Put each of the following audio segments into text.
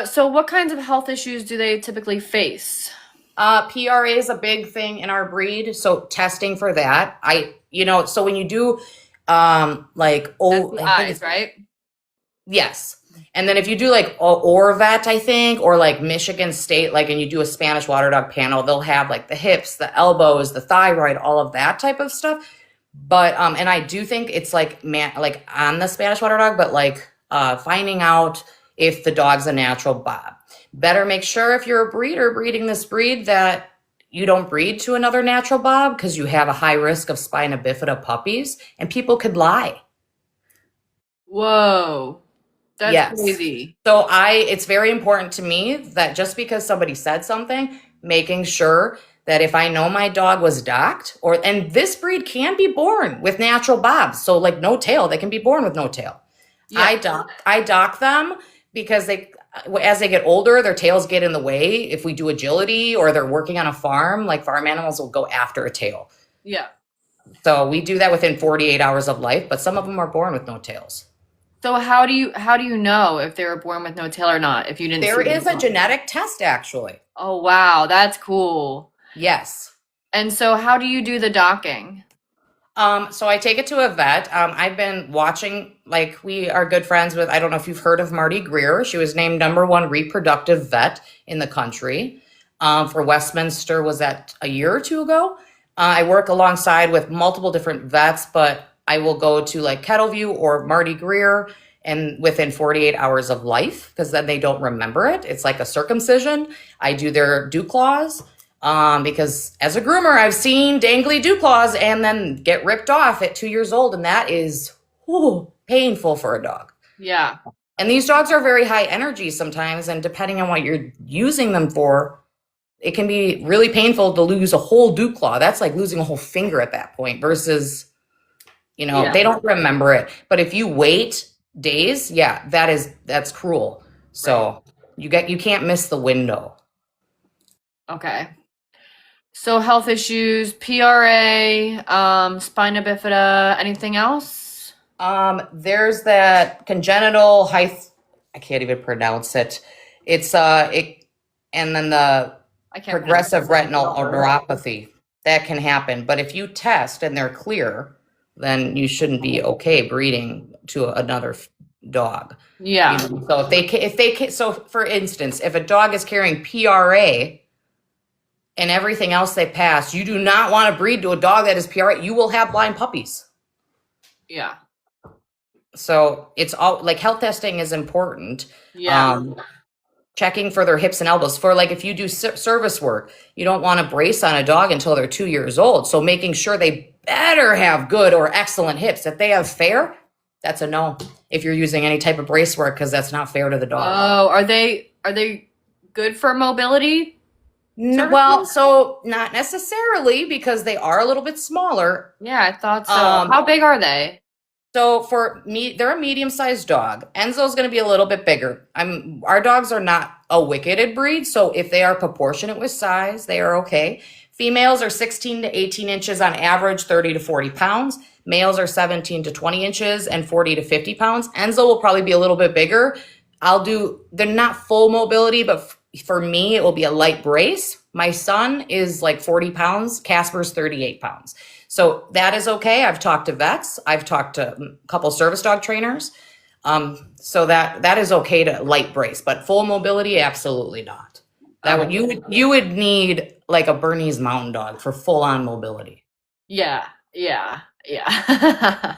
So what kinds of health issues do they typically face? PRA is a big thing in our breed, so testing for that. So when you do, That's the I think eyes, it's, right? yes. And then if you do like Orvet, I think, or like Michigan State, like, and you do a Spanish water dog panel, they'll have like the hips, the elbows, the thyroid, all of that type of stuff. But and I do think it's like like on the Spanish water dog, but like finding out if the dog's a natural bob. Better make sure if you're a breeder breeding this breed that you don't breed to another natural bob because you have a high risk of spina bifida puppies and people could lie. Whoa, that's Yes. crazy. So it's very important to me that just because somebody said something, making sure that if I know my dog was docked and this breed can be born with natural bobs. So like no tail, they can be born with no tail. Yeah. I dock them because as they get older, their tails get in the way. If we do agility or they're working on a farm, like farm animals will go after a tail. Yeah. So we do that within 48 hours of life, but some of them are born with no tails. So how do you know if they were born with no tail or not if you didn't There see them is a born? genetic test actually. Oh wow, that's cool. Yes. And so how do you do the docking? So I take it to a vet. I've been watching, like, we are good friends with, I don't know if you've heard of Marty Greer. She was named #1 reproductive vet in the country. For Westminster, was that a year or two ago? I work alongside with multiple different vets, but I will go to like Kettleview or Marty Greer and within 48 hours of life, because then they don't remember it. It's like a circumcision. I do their dew claws. Because as a groomer, I've seen dangly dew claws and then get ripped off at 2 years old, and that is painful for a dog. Yeah. And these dogs are very high energy sometimes, and depending on what you're using them for, it can be really painful to lose a whole dew claw. That's like losing a whole finger at that point versus, Yeah. they don't remember it. But if you wait days, yeah, that's cruel. Right. So you can't miss the window. Okay. So health issues, PRA, spina bifida, anything else? There's that congenital height. I can't even pronounce it. It's and then the I can't pronounce progressive retinal it. neuropathy that can happen. But if you test and they're clear, then you shouldn't be okay breeding to another dog. Yeah. So so for instance, if a dog is carrying PRA and everything else they pass, you do not want to breed to a dog that is PRA. You will have blind puppies. Yeah. So it's all like health testing is important. Yeah. Checking for their hips and elbows. For like if you do service work, you don't want to brace on a dog until they're 2 years old. So making sure they better have good or excellent hips. If they have fair, that's a no. If you're using any type of brace work, because that's not fair to the dog. Oh, are they good for mobility Well, services? so not necessarily because they are a little bit smaller. Yeah, I thought so. Um, How big are they? So for me, they're a medium-sized dog. Enzo's going to be a little bit bigger. Our dogs are not a wicketed breed, so if they are proportionate with size, they are okay. Females are 16 to 18 inches on average, 30 to 40 pounds. Males are 17 to 20 inches and 40 to 50 pounds. Enzo will probably be a little bit bigger. They're not full mobility, but for me, it will be a light brace. My son is like 40 pounds. Casper's 38 pounds. So that is okay. I've talked to vets. I've talked to a couple service dog trainers. So that is okay to light brace, but full mobility, absolutely not. That would Okay. you would need like a Bernese Mountain Dog for full on mobility. Yeah, yeah, yeah.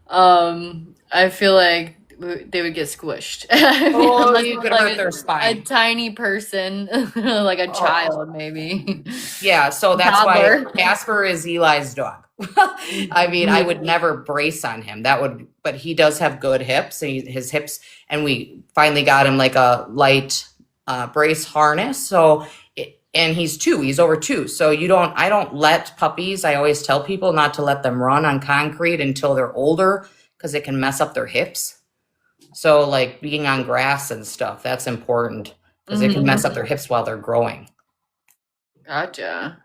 I feel like they would get squished Oh, unless it you was could hurt like their a spine. tiny person, like a Oh, child, maybe. yeah. So that's why Toddler. Casper is Eli's dog. I mean, I would never brace on him. But he does have good hips. His hips, and we finally got him like a light brace harness. And he's 2. He's over 2. So I don't let puppies. I always tell people not to let them run on concrete until they're older because it can mess up their hips. So like being on grass and stuff, that's important because it can Hmm. mess up their hips while they're growing. Gotcha.